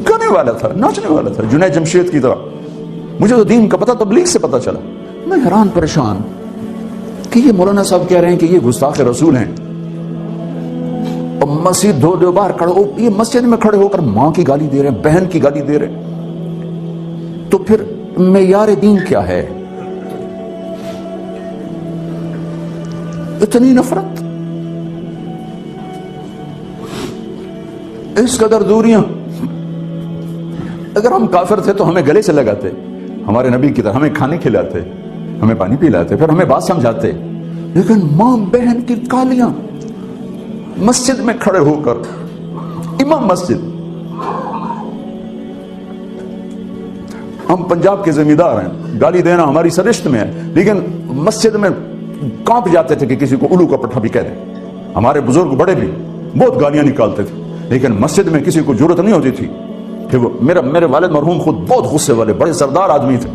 گانے والا تھا، ناچنے والا تھا، جنید جمشید کی طرح. مجھے تو دین کا پتہ تبلیغ سے پتہ چلا. میں حیران پریشان کہ یہ مولانا صاحب کہہ رہے ہیں کہ یہ گستاخ رسول ہیں، اور مسجد دو بار کھڑے ہو، یہ مسجد میں کھڑے ہو کر ماں کی گالی دے رہے ہیں، بہن کی گالی دے رہے ہیں. تو پھر معیار دین کیا ہے؟ اتنی نفرت، اس قدر دوریاں. اگر ہم کافر تھے تو ہمیں گلے سے لگاتے، ہمارے نبی کی طرح ہمیں کھانے کھلاتے، ہمیں پانی پلاتے، پھر ہمیں بات سمجھاتے. لیکن ماں بہن کی گالیاں مسجد میں کھڑے ہو کر، امام مسجد. ہم پنجاب کے ذمہ دار ہیں، گالی دینا ہماری سرشت میں ہے، لیکن مسجد میں کانپ جاتے تھے کہ کسی کو الو کا پٹھا بھی کہہ دیں. ہمارے بزرگ بڑے بھی بہت گالیاں نکالتے تھے، لیکن مسجد میں کسی کو ضرورت نہیں ہوتی تھی کہ وہ میرے والد مرحوم خود بہت غصے والے بڑے سردار آدمی تھے،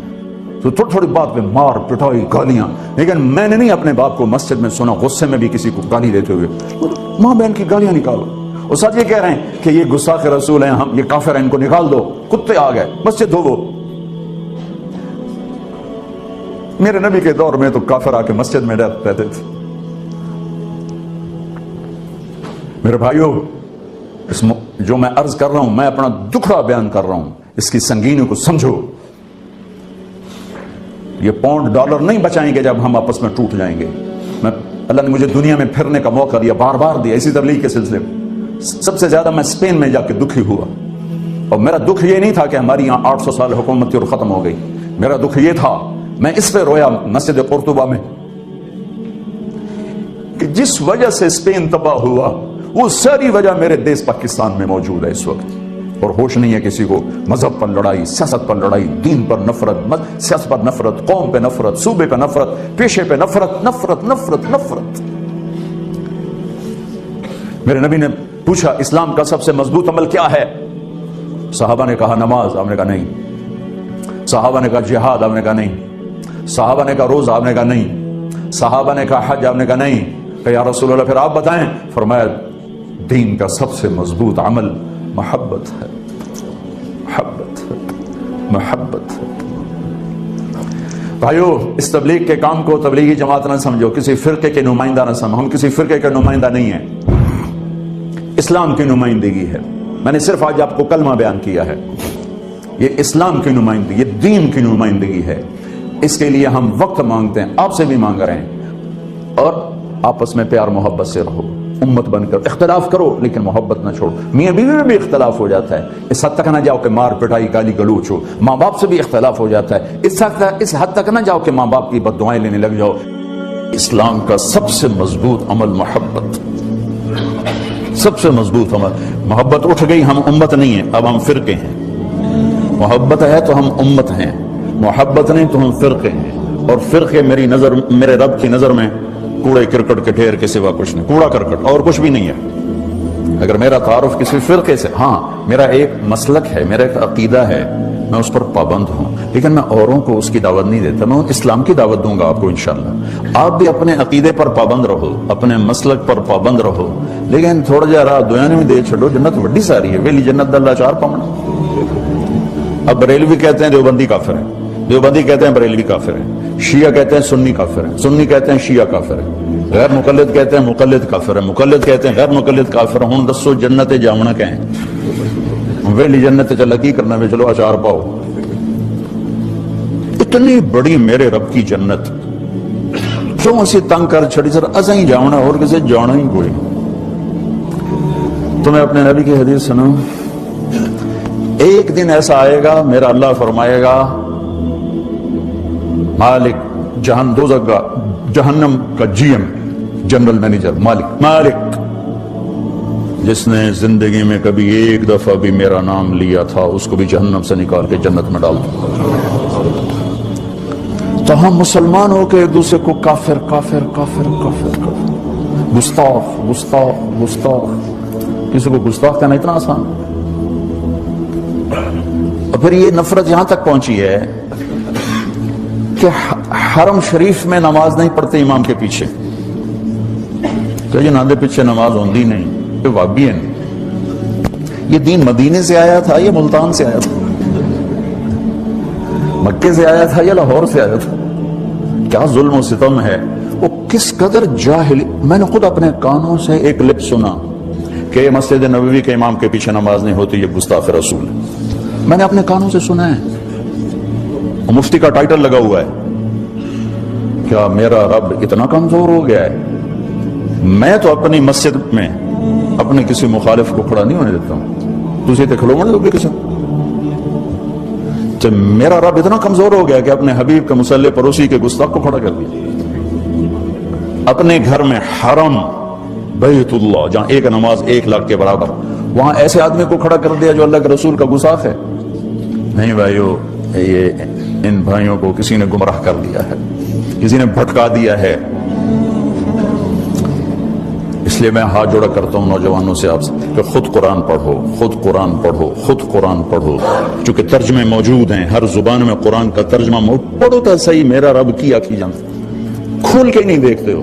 تو تھوڑی تھوڑی بات پہ مار پٹائی گالیاں. لیکن میں نے نہیں اپنے باپ کو مسجد میں سنا غصے میں بھی کسی کو گالی دیتے ہوئے. ماں بہن کی گالیاں نکالو. اور ساتھ یہ کہہ رہے ہیں کہ یہ گستاخ رسول ہیں، ہم یہ کافر ہیں، ان کو نکال دو، کتے آ گئے مسجد دھو. میرے نبی کے دور میں تو کافر آ کے مسجد میں رہتے تھے. میرے بھائیوں، جو میں عرض کر رہا ہوں، میں اپنا دکھڑا بیان کر رہا ہوں، اس کی سنگینی کو سمجھو. یہ پاؤنڈ ڈالر نہیں بچائیں گے جب ہم آپس میں ٹوٹ جائیں گے. اللہ نے مجھے دنیا میں پھرنے کا موقع دیا، بار بار دیا اسی تبلیغ کے سلسلے میں. سب سے زیادہ میں اسپین میں جا کے دکھی ہوا، اور میرا دکھ یہ نہیں تھا کہ ہماری یہاں 800 سال حکومت تھی اور ختم ہو گئی. میرا دکھ یہ تھا، میں اس پہ رویا مسجد قرطبہ میں، کہ جس وجہ سے اسپین تباہ ہوا وہ ساری وجہ میرے دیس پاکستان میں موجود ہے اس وقت. اور ہوش نہیں ہے کسی کو. مذہب پر لڑائی، سیاست پر لڑائی، دین پر نفرت، سیاست پر نفرت، قوم پہ نفرت، صوبے پہ نفرت، پیشے پہ نفرت، نفرت نفرت نفرت. میرے نبی نے پوچھا اسلام کا سب سے مضبوط عمل کیا ہے؟ صحابہ نے کہا نماز، آپ نے کہا نہیں. صحابہ نے کہا جہاد، آپ نے کہا نہیں. صحابہ نے کہا روزہ، آپ نے کہا نہیں. صحابہ نے کہا حج، آپ نے کہا نہیں. کہ یا رسول اللہ پھر آپ بتائیں. فرمایا دین کا سب سے مضبوط عمل محبت ہے، محبت ہے، محبت ہے. بھائیو، اس تبلیغ کے کام کو تبلیغی جماعت نہ سمجھو، کسی فرقے کے نمائندہ نہ سمجھو. ہم کسی فرقے کے نمائندہ نہیں ہیں، اسلام کی نمائندگی ہے. میں نے صرف آج آپ کو کلمہ بیان کیا ہے. یہ اسلام کی نمائندگی، یہ دین کی نمائندگی ہے. اس کے لیے ہم وقت مانگتے ہیں، آپ سے بھی مانگ رہے ہیں. اور آپس میں پیار محبت سے رہو، امت بن کر. اختلاف کرو لیکن محبت نہ چھوڑو. میاں بیوی میں بھی اختلاف ہو جاتا ہے، اس حد تک نہ جاؤ کہ مار پٹائی گالی گلوچ ہو. ماں باپ سے بھی اختلاف ہو جاتا ہے، اس حد تک نہ جاؤ کہ ماں باپ کی بد دعائیں لینے لگ جاؤ. اسلام کا سب سے مضبوط عمل محبت، سب سے مضبوط عمل محبت. اٹھ گئی، ہم امت نہیں ہیں، اب ہم فرقے ہیں. محبت ہے تو ہم امت ہیں، محبت نہیں تو ہم فرقے ہیں. اور فرقے میرے رب کی نظر میں کوڑے کرکٹ کے ڈھیر کے سوا کچھ نہیں. کوڑا کرکٹ اور کچھ بھی نہیں ہے. اگر میرا تعارف کسی فرقے سے، ہاں میرا ایک مسلک ہے، میرا ایک عقیدہ ہے، میں اس پر پابند ہوں، لیکن میں اوروں کو اس کی دعوت نہیں دیتا. میں اسلام کی دعوت دوں گا آپ کو انشاءاللہ. آپ بھی اپنے عقیدے پر پابند رہو، اپنے مسلک پر پابند رہو، لیکن تھوڑا جا راہ دنیا میں دے چھڑو. جنت بڑی ساری ہے، ویلی جنت اللہ چار پاؤنا. اب بریلوی کہتے ہیں دیوبندی کافر ہیں، دیوبندی کہتے ہیں بریلوی کافر ہیں، شیعہ کہتے ہیں سنی کافر ہیں، سنی کہتے ہیں شیعہ کافر ہیں، غیر مقلد کہتے ہیں مقلد کافر ہیں، مقلد کہتے ہیں غیر مقلد کافر ہیں. ہوں دسو جنت جامنا کہیں ویلی جنت چلا کی کرنا بھی، چلو اچار پاؤ. اتنی بڑی میرے رب کی جنت کیوں اسی تنگ کر چھڑی سر ازاں ہی جاؤنا اور کسی جانا ہی کوئی. تو میں اپنے نبی کی حدیث سنوں. ایک دن ایسا آئے گا میرا اللہ فرمائے گا مالک جہنم کا جی ایم جنرل مینیجر مالک جس نے زندگی میں کبھی ایک دفعہ بھی میرا نام لیا تھا اس کو بھی جہنم سے نکال کے جنت میں ڈال دوں. تو ہم مسلمان ہو کے ایک دوسرے کو کافر کافر کافر کافر کافر گستاخ گستاخ گستاخ. کسی کو گستاخ کہنا اتنا آسان. اور پھر یہ نفرت یہاں تک پہنچی ہے کہ حرم شریف میں نماز نہیں پڑھتے امام کے پیچھے. کہ جی ناندے پیچھے نماز ہوندی نہیں، کہ وابی ہیں. یہ دین مدینے سے آیا تھا یا ملتان سے آیا تھا؟ مکے سے آیا تھا یا لاہور سے آیا تھا؟ کیا ظلم و ستم ہے، وہ کس قدر جاہل. میں نے خود اپنے کانوں سے ایک لفظ سنا کہ مسجد نبوی کے امام کے پیچھے نماز نہیں ہوتی، یہ گستاخ رسول ہے. میں نے اپنے کانوں سے سنا ہے، مفتی کا ٹائٹل لگا ہوا ہے. کیا میرا رب اتنا کمزور ہو گیا ہے؟ میں تو اپنی مسجد میں اپنے کسی مخالف کو کھڑا نہیں ہونے دیتا ہوں. تجھے تے کھلو دو گے کسی؟ جب میرا رب اتنا کمزور ہو گیا کہ اپنے حبیب کے مصلی پڑوسی کے گستاخ کو کھڑا کر دیا. اپنے گھر میں حرم بیت اللہ جہاں ایک نماز 1 لاکھ کے برابر، وہاں ایسے آدمی کو کھڑا کر دیا جو اللہ کے رسول کا گستاخ ہے. نہیں بھائیو، یہ ان بھائیوں کو کسی نے گمراہ کر دیا ہے، کسی نے بھٹکا دیا ہے. اس لیے میں ہاتھ جوڑا کرتا ہوں نوجوانوں سے آپ سے کہ خود قرآن پڑھو، خود قرآن پڑھو، خود قرآن پڑھو. چونکہ ترجمے موجود ہیں، ہر زبان میں قرآن کا ترجمہ موجود. پڑھو تو صحیح، میرا رب کیا کی جانتا. کھول کے نہیں دیکھتے ہو.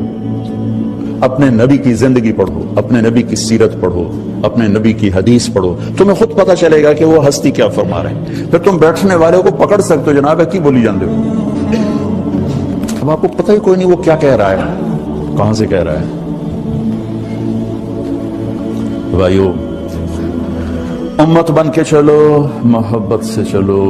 اپنے نبی کی زندگی پڑھو، اپنے نبی کی سیرت پڑھو، اپنے نبی کی حدیث پڑھو، تمہیں خود پتہ چلے گا کہ وہ ہستی کیا فرما رہے ہیں. پھر تم بیٹھنے والے کو پکڑ سکتے ہو، جناب ہے کی بولی جانتے ہو. اب آپ کو پتہ ہی کوئی نہیں وہ کیا کہہ رہا ہے، کہاں سے کہہ رہا ہے. بھائیو، امت بن کے چلو، محبت سے چلو.